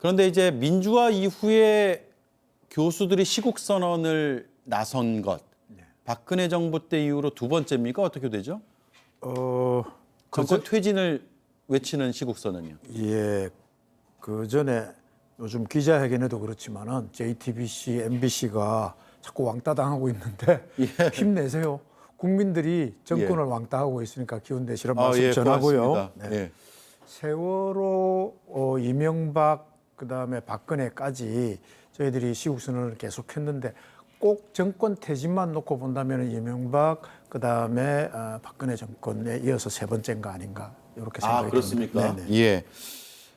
그런데 이제 민주화 이후에 교수들이 시국 선언을 나선 것, 박근혜 정부 때 이후로 두 번째입니까? 어떻게 되죠? 정권 퇴진을 외치는 시국 선언이요. 예, 그 전에 요즘 기자회견에도 그렇지만은 JTBC, MBC가 자꾸 왕따 당하고 있는데 힘내세요. 국민들이 정권을 왕따하고 있으니까 기운 내시란 말씀 전하고요. 고맙습니다. 네. 세월호, 이명박, 그다음에 박근혜까지 저희들이 시국 선언을 계속했는데 꼭 정권 퇴진만 놓고 본다면 이명박, 그다음에 박근혜 정권에 이어서 세 번째인가 아닌가 이렇게 생각이 그렇습니까? 듭니다. 네네. 예.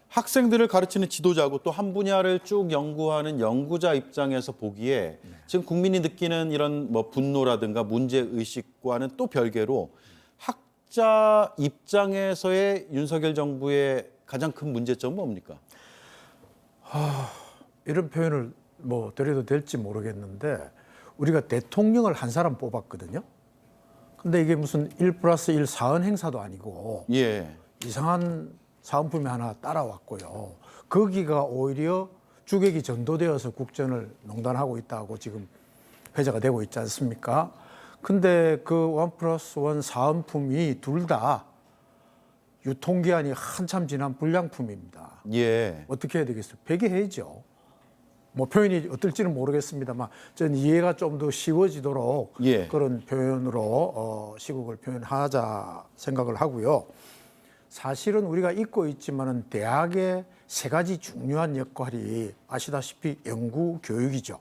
학생들을 가르치는 지도자고 또 한 분야를 쭉 연구하는 연구자 입장에서 보기에 지금 국민이 느끼는 이런 뭐 분노라든가 문제 의식과는 또 별개로 학자 입장에서의 윤석열 정부의 가장 큰 문제점은 뭡니까? 이런 표현을 뭐 드려도 될지 모르겠는데 우리가 대통령을 한 사람 뽑았거든요. 근데 이게 무슨 1+1 사은 행사도 아니고 예. 이상한 사은품이 하나 따라왔고요. 거기가 오히려 주객이 전도되어서 국정을 농단하고 있다고 지금 회자가 되고 있지 않습니까? 근데 그 1+1 사은품이 둘 다 유통기한이 한참 지난 불량품입니다. 예. 어떻게 해야 되겠어요? 폐기해야죠. 뭐 표현이 어떨지는 모르겠습니다만 저는 이해가 좀 더 쉬워지도록 그런 표현으로 시국을 표현하자 생각을 하고요. 사실은 우리가 잊고 있지만은 대학의 세 가지 중요한 역할이 아시다시피 연구 교육이죠.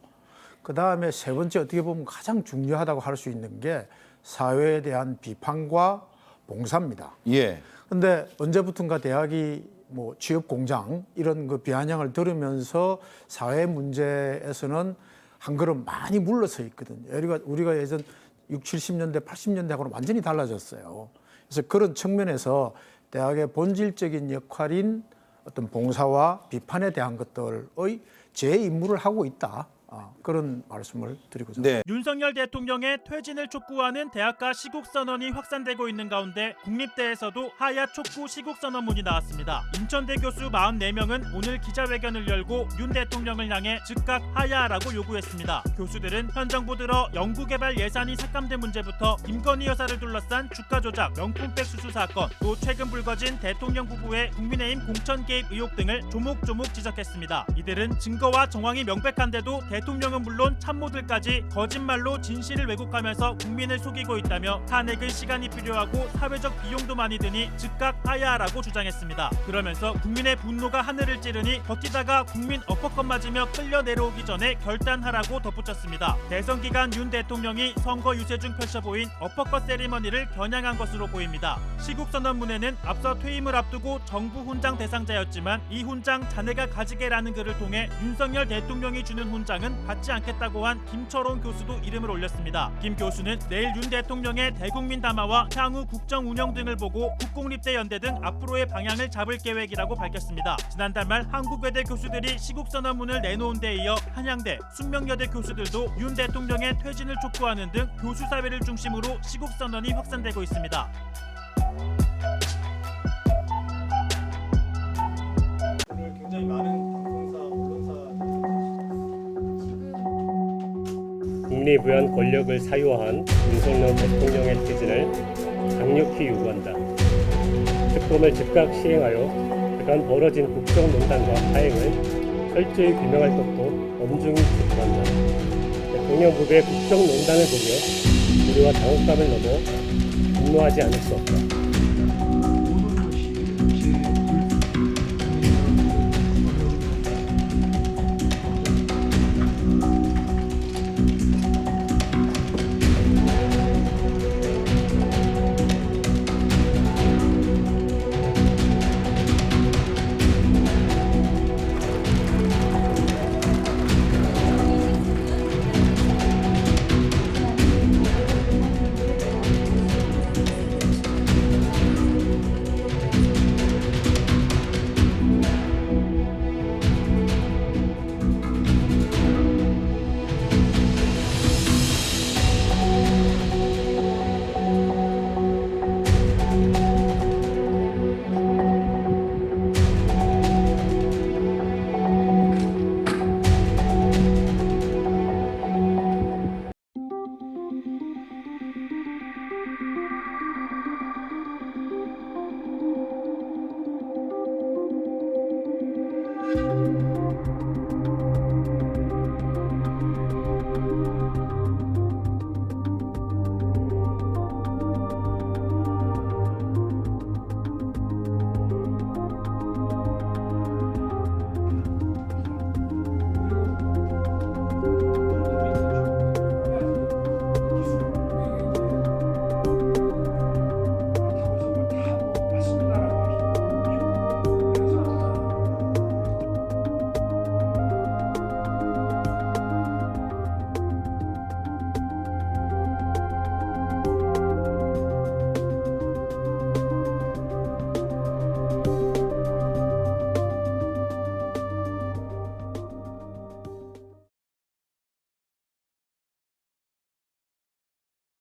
그 다음에 세 번째 어떻게 보면 가장 중요하다고 할 수 있는 게 사회에 대한 비판과 봉사입니다. 예. 근데 언제부턴가 대학이 뭐 취업 공장 이런 그 비아냥을 들으면서 사회 문제에서는 한 걸음 많이 물러서 있거든요. 우리가 예전 60, 70년대, 80년대하고는 완전히 달라졌어요. 그래서 그런 측면에서 대학의 본질적인 역할인 어떤 봉사와 비판에 대한 것들의 제 임무를 하고 있다. 그런 말씀을 드리고자 합니다. 네. 윤석열 대통령의 퇴진을 촉구하는 대학가 시국선언이 확산되고 있는 가운데 국립대에서도 하야 촉구 시국선언문이 나왔습니다. 임천대 교수 44명은 오늘 기자회견을 열고 윤 대통령을 향해 즉각 하야라고 요구했습니다. 교수들은 현 정부 들어 연구개발 예산이 삭감된 문제부터 김건희 여사를 둘러싼 주가 조작, 명품백 수수 사건, 또 최근 불거진 대통령 부부의 국민의힘 공천 개입 의혹 등을 조목조목 지적했습니다. 이들은 증거와 정황이 명백한데도 대통령은 물론 참모들까지 거짓말로 진실을 왜곡하면서 국민을 속이고 있다며 탄핵은 시간이 필요하고 사회적 비용도 많이 드니 즉각 하야라고 주장했습니다. 그러면서 국민의 분노가 하늘을 찌르니 버티다가 국민 엎어컷 맞으며 끌려 내려오기 전에 결단하라고 덧붙였습니다. 대선 기간 윤 대통령이 선거 유세 중 펼쳐 보인 엎어컷 세리머니를 겨냥한 것으로 보입니다. 시국선언문에는 앞서 퇴임을 앞두고 정부 훈장 대상자였지만 이 훈장 자네가 가지게라는 글을 통해 윤석열 대통령이 주는 훈장은 받지 않겠다고 한 김철원 교수도 이름을 올렸습니다. 김 교수는 내일 윤 대통령의 대국민 담화와 향후 국정 운영 등을 보고 국공립대 연대 등 앞으로의 방향을 잡을 계획이라고 밝혔습니다. 지난달 말 한국외대 교수들이 시국선언문을 내놓은 데 이어 한양대, 숙명여대 교수들도 윤 대통령의 퇴진을 촉구하는 등 교수사회를 중심으로 시국선언이 확산되고 있습니다. 오늘 굉장히 많은 국리부연 권력을 사유한 윤석열 대통령의 퇴진을 강력히 요구한다. 특검을 즉각 시행하여 그간 벌어진 국정농단과 파행을 철저히 규명할 것도 엄중히 촉구한다. 대통령 부부의 국정농단을 보며 우려와 당혹감을 넘어 분노하지 않을 수 없다.